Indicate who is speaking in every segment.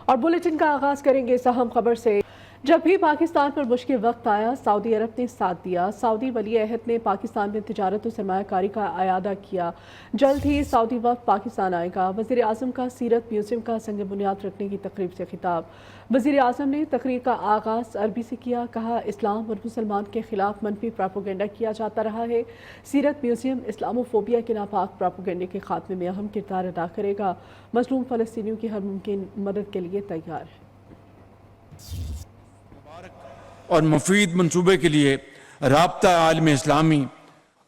Speaker 1: اور بلیٹن کا آغاز کریں گے اس اہم خبر سے۔ جب بھی پاکستان پر مشکل وقت آیا، سعودی عرب نے ساتھ دیا۔ سعودی ولی عہد نے پاکستان میں تجارت و سرمایہ کاری کا اعادہ کیا۔ جلد ہی سعودی وفد پاکستان آئے گا۔ وزیر اعظم کا سیرت میوزیم کا سنگ بنیاد رکھنے کی تقریب سے خطاب۔ وزیر اعظم نے تقریر کا آغاز عربی سے کیا، کہا اسلام اور مسلمان کے خلاف منفی پراپوگنڈا کیا جاتا رہا ہے۔ سیرت میوزیم اسلامو فوبیا کے ناپاک پراپوگنڈے کے خاتمے میں اہم کردار ادا کرے گا۔ مظلوم فلسطینیوں کی ہر ممکن مدد کے لیے تیار ہے۔
Speaker 2: اور مفید منصوبے کے لیے رابطہ عالم اسلامی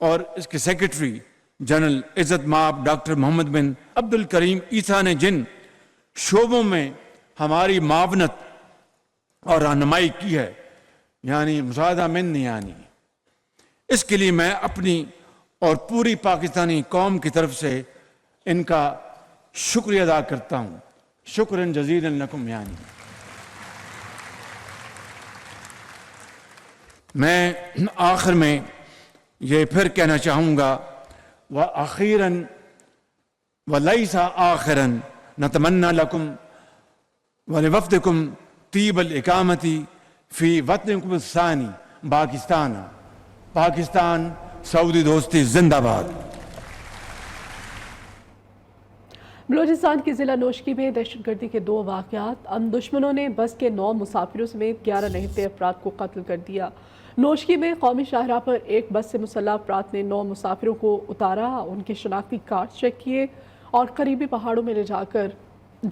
Speaker 2: اور اس کے سیکرٹری جنرل عزت مآب ڈاکٹر محمد بن عبد الکریم عیسیٰ نے جن شعبوں میں ہماری معاونت اور رہنمائی کی ہے، یعنی مساعدہ منی، اس کے لیے میں اپنی اور پوری پاکستانی قوم کی طرف سے ان کا شکریہ ادا کرتا ہوں۔ شکراً جزیلاً لکم۔ میں آخر میں یہ پھر کہنا چاہوں گا، وَأَخِيرًا وَلَيْسَ آخِرًا نَتَمَنَّى لَكُمْ وَلِوَفْدِكُمْ طِيبَ الْإِقَامَةِ فِي وطنكم الثاني پاکستان سعودی دوستی زندہ باد۔
Speaker 1: بلوچستان کے ضلع نوشکی میں دہشت گردی کے 2 واقعات۔ دشمنوں نے بس کے 9 مسافروں سمیت 11 نہتے افراد کو قتل کر دیا۔ نوشکی میں قومی شاہراہ پر ایک بس سے مسلح افراد نے 9 مسافروں کو اتارا، ان کے شناختی کارڈ چیک کیے اور قریبی پہاڑوں میں لے جا کر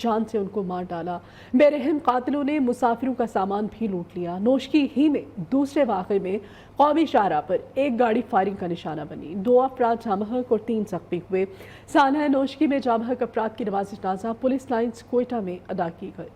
Speaker 1: جان سے ان کو مار ڈالا۔ بے رحم قاتلوں نے مسافروں کا سامان بھی لوٹ لیا۔ نوشکی ہی میں دوسرے واقعے میں قومی شاہراہ پر ایک گاڑی فائرنگ کا نشانہ بنی، 2 افراد جاں بحق اور 3 زخمی ہوئے۔ سانحہ نوشکی میں جاں بحق افراد کی نماز جنازہ پولیس لائنز کوئٹہ میں ادا کی گئی۔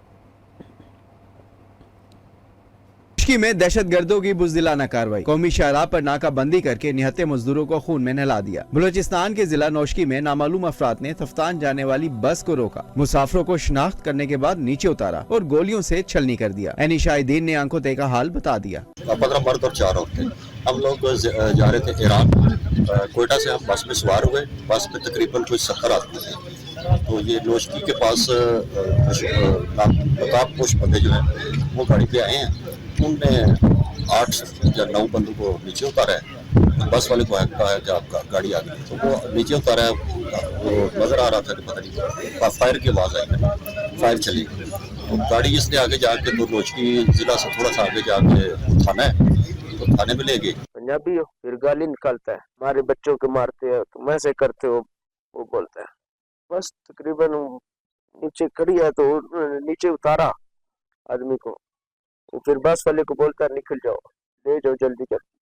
Speaker 3: نوشکی میں دہشت گردوں کی بزدلانہ کارروائی، قومی شاہراہ پر ناکہ بندی کر کے نہتے مزدوروں کو خون میں نہلا دیا۔ بلوچستان کے ضلع نوشکی میں نامعلوم افراد نے تفتان جانے والی بس کو روکا، مسافروں کو شناخت کرنے کے بعد نیچے اتارا اور گولیوں سے چھلنی کر دیا۔ عینی شاہدین نے آنکھوں دیکھا حال بتا دیا۔
Speaker 4: 15 مرد اور 4 عورتیں، ہم لوگ جا رہے تھے ایران۔ کوئٹہ سے ہم بس میں سوار ہوئے، بس میں تقریباً کوئی 70 آدمی تھے۔ تو یہ نوشکی کے پاس نقاب پوش بندے جو ہیں وہ گاڑی پہ آئے ہیں، ان نے 8 یا 9 بندوں کو نیچے اتارا ہے۔ بس والے کو کہا ہے کہ آپ کا گاڑی آ گئی، تو وہ نیچے اتارا ہے۔ وہ نظر آ رہا تھا کہ پتہ نہیں فائر کی آواز آئی ہے، فائر چلی گئی۔ تو گاڑی اس نے آگے جا کے تو نوشکی ضلع سے تھوڑا سا آگے جا کے تھانہ ہے، تو تھانے میں لے گئے۔
Speaker 5: پنجابی ہو پھر گالی نکالتا ہے، ہمارے بچوں کے مارتے ہو تم ایسے کرتے ہو، وہ بولتا ہے۔ بس تقریباً نیچے کھڑی ہے تو نیچے اتارا آدمی کو، پھر بس والے کو بولتا ہے نکل جاؤ، لے جاؤ جلدی جلدی۔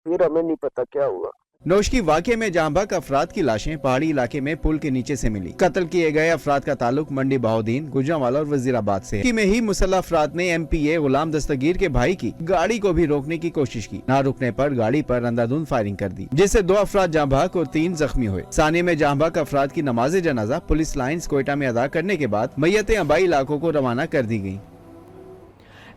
Speaker 5: پھر ہمیں نہیں پتا کیا ہوا۔
Speaker 3: نوشکی واقعے میں جاں بحق افراد کی لاشیں پہاڑی علاقے میں پل کے نیچے سے ملی۔ قتل کیے گئے افراد کا تعلق منڈی بہاؤدین، گجرانوالہ اور وزیر آباد سے ہے۔ میں ہی مسلح افراد نے ایم پی اے غلام دستگیر کے بھائی کی گاڑی کو بھی روکنے کی کوشش کی، نہ رکنے پر گاڑی پر اندھادھند فائرنگ کر دی، جس سے 2 افراد جاں بحق اور 3 زخمی ہوئے۔ ثانیہ میں جاں بحق افراد کی نماز جنازہ پولیس لائنز کوئٹہ میں ادا کرنے کے بعد میتیں آبائی علاقوں کو روانہ کر دی گئیں۔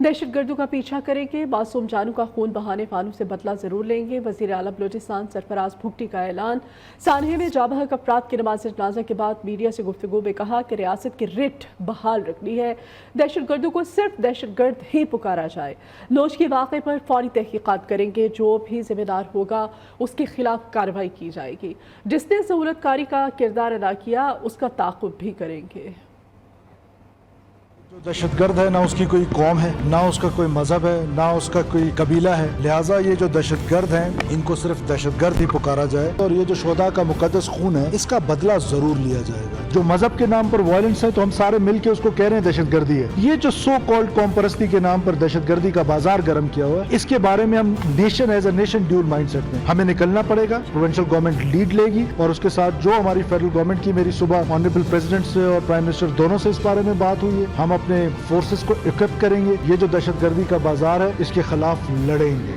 Speaker 1: دہشت گردوں کا پیچھا کریں گے، معصوم جانوں کا خون بہانے والوں سے بدلہ ضرور لیں گے، وزیر اعلیٰ بلوچستان سرفراز بھگٹی کا اعلان۔ سانحہ میں جاں بحق افراد کی نماز جنازہ کے بعد میڈیا سے گفتگو میں کہا کہ ریاست کی رٹ بحال رکھنی ہے، دہشت گردوں کو صرف دہشت گرد ہی پکارا جائے۔ نوشکی واقعے پر فوری تحقیقات کریں گے، جو بھی ذمہ دار ہوگا اس کے خلاف کارروائی کی جائے گی، جس نے سہولت کاری کا کردار ادا کیا اس کا تعاقب بھی کریں گے۔
Speaker 6: جو دہشت گرد ہے، نہ اس کی کوئی قوم ہے، نہ اس کا کوئی مذہب ہے، نہ اس کا کوئی قبیلہ ہے، لہٰذا یہ جو دہشت گرد ہیں ان کو صرف دہشت گرد ہی پکارا جائے، اور یہ جو شہداء کا مقدس خون ہے اس کا بدلہ ضرور لیا جائے گا۔ جو مذہب کے نام پر وائلنس ہے تو ہم سارے مل کے اس کو کہہ رہے ہیں دہشت گردی ہے۔ یہ جو سو کالڈ قوم پرستی کے نام پر دہشت گردی کا بازار گرم کیا ہوا ہے، اس کے بارے میں ہم nation as a nation dual mindset سیٹ میں ہمیں نکلنا پڑے گا۔ پروونشل گورنمنٹ لیڈ لے گی، اور اس کے ساتھ جو ہماری فیڈرل گورنمنٹ کی میری صبح آنریبل پریزیڈنٹ سے اور پرائم منسٹر دونوں سے اس بارے میں بات ہوئی ہے، ہم اپنے فورسز کو اکوپ کریں گے۔ یہ جو دہشت گردی کا بازار ہے اس کے خلاف لڑیں گے۔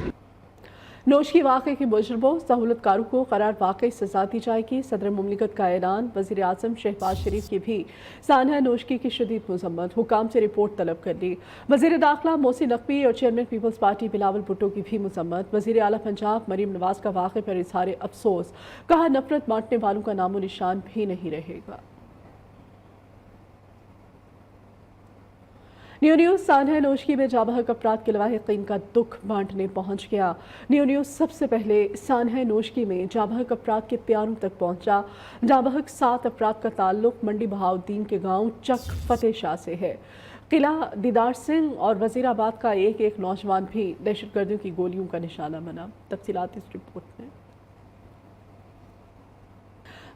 Speaker 1: نوشکی واقعے کے مجرموں سہولت کاروں کو قرار واقعی سزا دی جائے گی، صدر مملکت کا اعلان۔ وزیر اعظم شہباز شریف کی بھی سانحہ نوشکی کی شدید مذمت، حکام سے رپورٹ طلب کر لی۔ وزیر داخلہ محسن نقوی اور چیئرمین پیپلز پارٹی بلاول بھٹو کی بھی مذمت۔ وزیر اعلیٰ پنجاب مریم نواز کا واقعے پر اظہار افسوس، کہا نفرت بانٹنے والوں کا نام و نشان بھی نہیں رہے گا۔ न्यूज़ सानहा नोशकी में जाबहक अफराद के लवाहिकीन का दुख बांटने पहुंच गया। न्यूज़ सबसे पहले सानहा नोशकी में जाबहक अफराद के प्यारों तक पहुंचा। जाबहक 7 अफराद का ताल्लुक मंडी बहाउद्दीन के गांव चक फतेह शाह से है। किला दीदार सिंह और वजीराबाद का एक नौजवान भी दहशतगर्दियों की गोलियों का निशाना बना। तफसीलात इस रिपोर्ट में।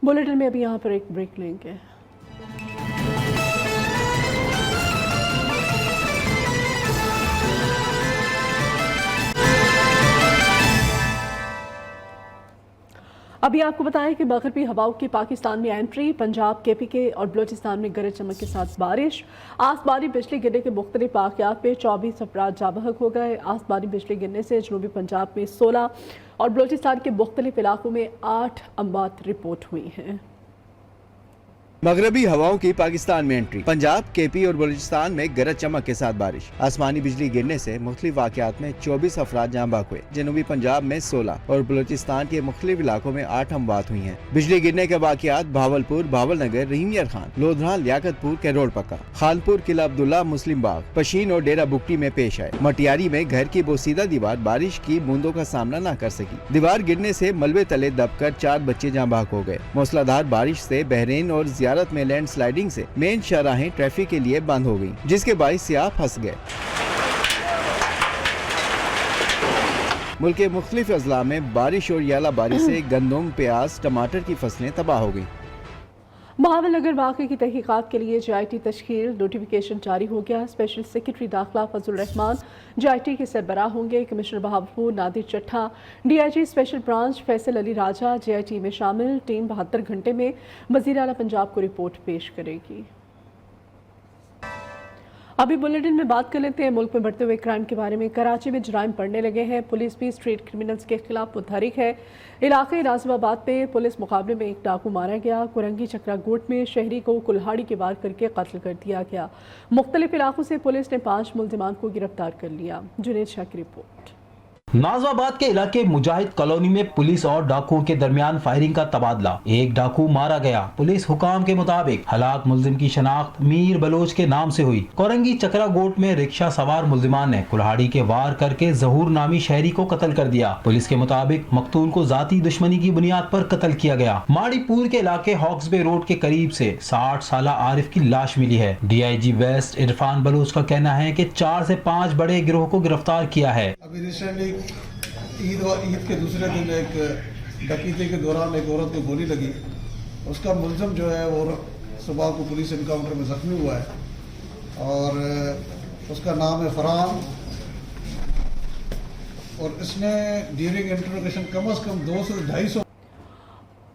Speaker 1: बुलेटिन में अभी यहाँ पर एक ब्रेक लेंगे। अभी आपको बताएं कि मगरबी हवाओं की पाकिस्तान में एंट्री, पंजाब, KPK और बलूचिस्तान में गरज चमक के साथ बारिश। आसमानी बिजली गिरने के मुख्तलिफ वाक़यात में 24 अफराद जाबहक हो गए। आसमानी बिजली गिरने से जनूबी पंजाब में 16 और बलूचिस्तान के मुख्तलिफ इलाकों में 8 अमवात रिपोर्ट हुई हैं।
Speaker 3: मगरबी हवाओं की पाकिस्तान में एंट्री, पंजाब, KP और बलूचिस्तान में गरज चमक के साथ बारिश। आसमानी बिजली गिरने से मुख्तलिफ वाक़यात में 24 अफराद जाँ बाक हुए। जनूबी पंजाब में 16 और बलूचिस्तान के मुख्तलिफ इलाकों में 8 अमवात हुई हैं। बिजली गिरने के वाक़यात भावलपुर, भावलनगर, रहीमियर खान, लोधरान, लियाकतपुर, कैरोड़ पक्का, खानपुर, किला अब्दुल्ला, मुस्लिम बाग, पशीन और डेरा बुगटी में पेश आए। मटियारी में घर की बोसीदा दीवार बारिश की बूंदों का सामना न कर सकी। दीवार गिरने से मलबे तले दबकर 4 बच्चे जाँ बाक हो गए। मूसलाधार बारिश से बहरीन और जियारत में लैंड स्लाइडिंग से मेन शाहराहें ट्रैफिक के लिए बंद हो गयी, जिसके बाइस सियाह फंस गए। मुल्क के मुख्तलिफ अजला में बारिश और याला बारिश से गंदम, प्याज, टमाटर की फसलें तबाह हो गयी।
Speaker 1: बहावलनगर वाक़े की तहकीकात के लिए JIT तश्कील, नोटिफिकेशन जारी हो गया। स्पेशल सेक्रेटरी दाखिला फजल रहमान JIT के सरबराह होंगे। Commissioner Bahawalpur Nadir Chattha, DIG special branch Faisal Ali Raja JIT में शामिल। टीम 72 घंटे में वज़ीर आला पंजाब को रिपोर्ट पेश करेगी। अभी बुलेटिन में बात कर लेते हैं मुल्क में बढ़ते हुए क्राइम के बारे में। कराची में जराइम बढ़ने लगे हैं। पुलिस भी स्ट्रीट क्रिमिनल्स के खिलाफ मुतहरिक है। इलाके नाजिमाबाद में पुलिस मुकाबले में एक डाकू मारा गया। कुरंगी चक्रागोट में शहरी को कुल्हाड़ी के वार करके कत्ल कर दिया गया। मुख्तलिफ इलाकों से पुलिस ने 5 मुल्जिमान को गिरफ्तार कर लिया। जुनेद शाह की रिपोर्ट।
Speaker 7: नाजिमाबाद के इलाके मुजाहिद कॉलोनी में पुलिस और डाकुओं के दरमियान फायरिंग का तबादला। एक डाकू मारा गया। पुलिस हुकाम के मुताबिक हलाक मुल्जिम की शनाख्त मीर बलोच के नाम से हुई। कोरंगी चक्रागोट में रिक्शा सवार मुल्जिमान ने कुल्हाड़ी के वार करके जहूर नामी शहरी को कत्ल कर दिया। पुलिस के मुताबिक मकतूल को जाती दुश्मनी की बुनियाद पर कत्ल किया गया। माड़ीपुर के इलाके हॉक्सबे रोड के करीब से 60 साला आरिफ की लाश मिली है। DIG वेस्ट इरफान बलोच का कहना है कि 4 से 5 बड़े गिरोह को गिरफ्तार किया है।
Speaker 8: अभी रिसेंटली ईद के दूसरे दिन एक डकैती के दौरान एक औरत को गोली लगी। उसका मुलजम जो है वो सुबह को पुलिस इनकाउंटर में जख्मी हुआ है और उसका नाम है फरहान और इसने ड्यूरिंग इंटरोगेशन कम से कम 200 से 250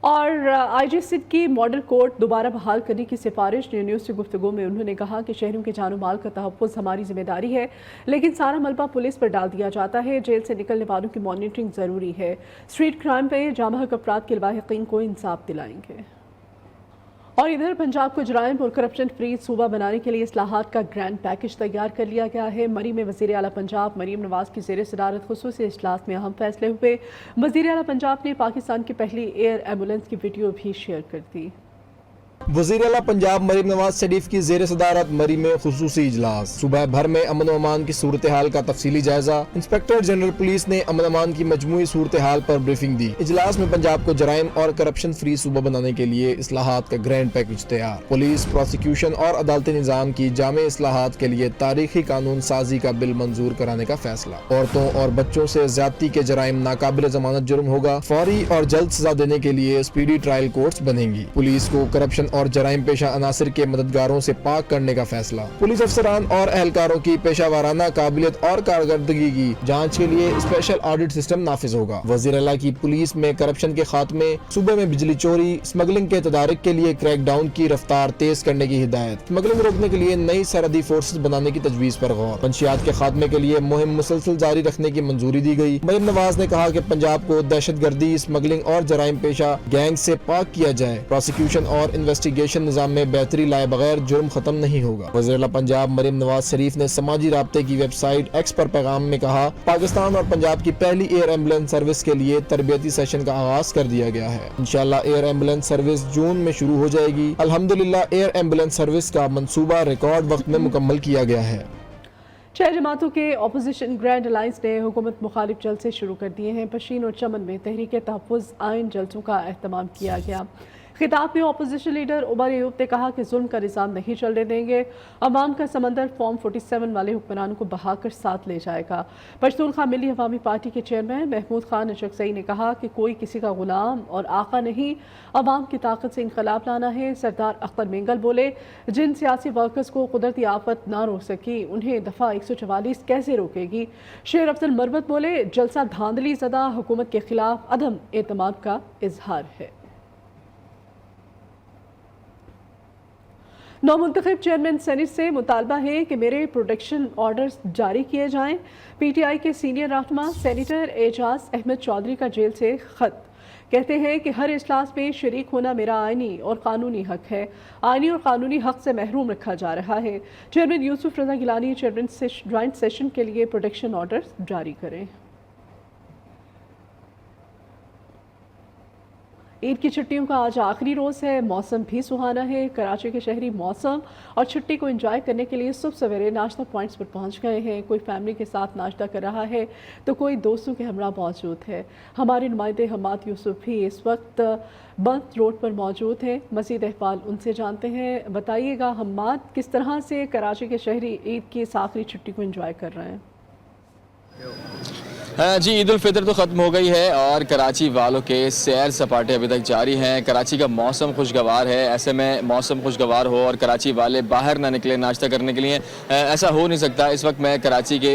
Speaker 1: और IG सिंध की मॉडल कोर्ट दोबारा बहाल करने की सिफारिश। न्यूज़ से गुफ्तगू में उन्होंने कहा कि शहरों के जानो माल का तहफ़्फ़ुज़ हमारी जिम्मेदारी है, लेकिन सारा मलबा पुलिस पर डाल दिया जाता है। जेल से निकलने वालों की मॉनिटरिंग ज़रूरी है। स्ट्रीट क्राइम पे जामहक अफराद के लवाहिकीन को इंसाफ दिलाएंगे। और इधर पंजाब को जराइम और करप्शन फ्री सूबा बनाने के लिए इस्लाहात का ग्रैंड पैकेज तैयार कर लिया गया है। मरी में वज़ीर आला पंजाब मरीम नवाज की ज़ेर सदारत खुसूसी इजलास में अहम फैसले हुए। वज़ीर आला पंजाब ने पाकिस्तान की पहली एयर एम्बुलेंस की वीडियो भी शेयर कर दी।
Speaker 9: वज़ीर आला पंजाब मरीम नवाज शरीफ की ज़ेर सदारत मरी में खुसूसी इजलास। सुबह भर में अमन व अमान की सूरत हाल का तफसीली जायजा। इंस्पेक्टर जनरल पुलिस ने अमन अमान की मजमूई सूरत हाल पर ब्रीफिंग दी। इजलास में पंजाब को जराइम और करप्शन फ्री सूबा बनाने के लिए इस्लाहात का ग्रैंड पैकेज तैयार। पुलिस, प्रोसिक्यूशन और अदालती निज़ाम की जामे इस्लाहात के लिए तारीखी कानून साजी का बिल मंजूर कराने का फैसला। औरतों और बच्चों से ज्यादती के जराइम नाकाबिल जमानत जुर्म होगा। फौरी और जल्द सजा देने के लिए स्पीडी ट्रायल कोर्ट्स बनेंगी। पुलिस को करप्शन और जराइम पेशा अनासर के मददगारों से पाक करने का फैसला। पुलिस अफसरान और एहलकारों की पेशा वाराना काबिलियत और कारकर्दगी की जांच के लिए स्पेशल ऑडिट सिस्टम नाफिज होगा। वज़ीर आला की पुलिस में करप्शन के खात्मे, सूबे में बिजली चोरी, स्मगलिंग के तदारिक के लिए क्रैक डाउन की रफ्तार तेज करने की हिदायत। स्मगलिंग रोकने के लिए नई सरहदी फोर्सेज बनाने की तजवीज पर गौर। मंशियात के खात्मे के लिए मुहिम मुसलसल जारी रखने की मंजूरी दी गई। मरीम नवाज ने कहा कि पंजाब को दहशतगर्दी, स्मगलिंग और जराइम पेशा गैंग से पाक किया जाए। प्रोसिक्यूशन और इन्वेस्टिगेशन निजाम में बेहतरी लाए बगैर जुर्म खत्म नहीं होगा। वज़ीर आला पंजाब मरीम नवाज शरीफ ने समाजी राब्ते की वेबसाइट एक्स पर पैगाम में कहा, पाकिस्तान और पंजाब की पहली एयर एम्बुलेंस सर्विस के लिए तरबियती सेशन का आगाज कर दिया गया है। इंशाल्लाह एयर एम्बुलेंस सर्विस जून में शुरू हो जाएगी। अल्हम्दुलिल्लाह एयर एम्बुलेंस सर्विस का मंसूबा रिकॉर्ड वक्त में मुकम्मल किया गया है।
Speaker 1: छह जमातों के अपोजिशन ग्रैंड अलायंस ने हुकूमत मुखालिफ जलसे शुरू कर दिए हैं। पशीन और चमन में तहरीक तहफ़्फ़ुज़ आइन जलसों का अहतमाम किया गया। खिताब में अपोजिशन लीडर उमर अयूब ने कहा कि जुल्म का निज़ाम नहीं चलने देंगे। अवाम का समंदर फॉर्म 47 वाले हुक्मरानों को बहाकर साथ ले जाएगा। पश्तूनख्वा मिली अवामी पार्टी के चेयरमैन महमूद खान अशरकज़ई ने कहा कि कोई किसी का गुलाम और आका नहीं, अवाम की ताकत से इनकलाब लाना है। सरदार अख्तर मेंगल बोले, जिन सियासी वर्कर्स को कुदरती आफत ना रोक सकी उन्हें दफ़ा 144 कैसे रोकेगी। शेर अफजल मरवत बोले, जलसा धांधली ज़दा हुकूमत के खिलाफ अदम एतमाद का इजहार है। नौमुंतखब चेयरमैन सेनेट से मुतालबा है कि मेरे प्रोटेक्शन ऑर्डर्स जारी किए जाएं। पीटीआई के सीनियर रहनुमा सेनेटर एजाज अहमद चौधरी का जेल से खत, कहते हैं कि हर इजलास में शरीक होना मेरा आइनी और कानूनी हक है। आइनी और कानूनी हक से महरूम रखा जा रहा है। चेयरमैन यूसुफ रजा गिलानी चेयरमैन ज्वाइंट सेशन के लिए प्रोटेक्शन ऑर्डर्स जारी करें। ईद की छुट्टियों का आज आखिरी रोज़ है। मौसम भी सुहाना है। कराची के शहरी मौसम और छुट्टी को एंजॉय करने के लिए सुबह सवेरे नाश्ता पॉइंट्स पर पहुंच गए हैं। कोई फैमिली के साथ नाश्ता कर रहा है तो कोई दोस्तों के हमरा मौजूद है। हमारे नुमाइंदे हमाद यूसुफ भी इस वक्त बंद रोड पर मौजूद हैं। मज़ीद अहवाल उनसे जानते हैं। बताइएगा हमाद, किस तरह से कराची के शहरी ईद की इस आखिरी छुट्टी को एंजॉय कर रहे हैं?
Speaker 10: जी, ईद उल फितर तो ख़त्म हो गई है और कराची वालों के सैर सपाटे अभी तक जारी हैं। कराची का मौसम खुशगवार है। ऐसे में मौसम खुशगवार हो और कराची वाले बाहर ना निकले नाश्ता करने के लिए, ऐसा हो नहीं सकता। इस वक्त मैं कराची के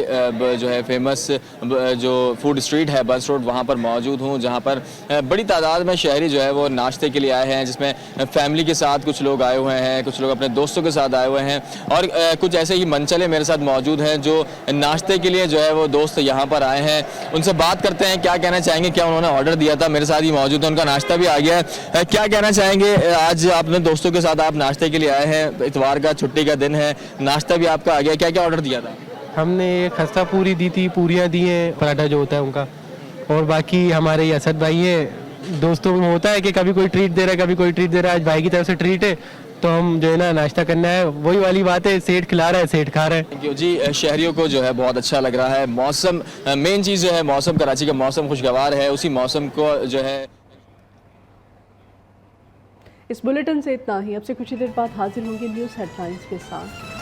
Speaker 10: जो है फेमस जो फूड स्ट्रीट है बस रोड, वहाँ पर मौजूद हूँ, जहाँ पर बड़ी तादाद में शहरी जो है वो नाश्ते के लिए आए हैं, जिसमें फैमिली के साथ कुछ लोग आए हुए हैं, कुछ लोग अपने दोस्तों के साथ आए हुए हैं और कुछ ऐसे ही मनचले मेरे साथ मौजूद हैं जो नाश्ते के लिए जो है वो दोस्त यहाँ पर आए हैं। उनसे बात करते हैं, क्या कहना चाहेंगे, क्या उन्होंने ऑर्डर दिया था। मेरे साथ ही मौजूद है, उनका नाश्ता भी आ गया है। क्या कहना चाहेंगे, आज अपने दोस्तों के साथ आप नाश्ते के लिए आए हैं, इतवार का छुट्टी का दिन है, नाश्ता भी आपका आ गया, क्या क्या ऑर्डर दिया था?
Speaker 11: हमने खस्ता पूरी दी थी, पूरियाँ दी हैं, पराठा जो होता है उनका, और बाकी हमारे ये असद भाई है। दोस्तों में होता है कि कभी कोई ट्रीट दे रहा है, कभी कोई ट्रीट दे रहा है। आज भाई की तरफ से ट्रीट है तो हम जो है ना नाश्ता करना है, वही वाली बात है, सेठ खिला रहा है, सेठ खा रहा है।
Speaker 10: जी, शहरियों को जो है बहुत अच्छा लग रहा है। मौसम मेन चीज़ जो है, मौसम कराची का मौसम खुशगवार है, उसी मौसम को जो है।
Speaker 1: इस बुलेटिन से इतना ही। अब से कुछ ही देर बाद हाजिर होंगे न्यूज़ हेडलाइंस के साथ।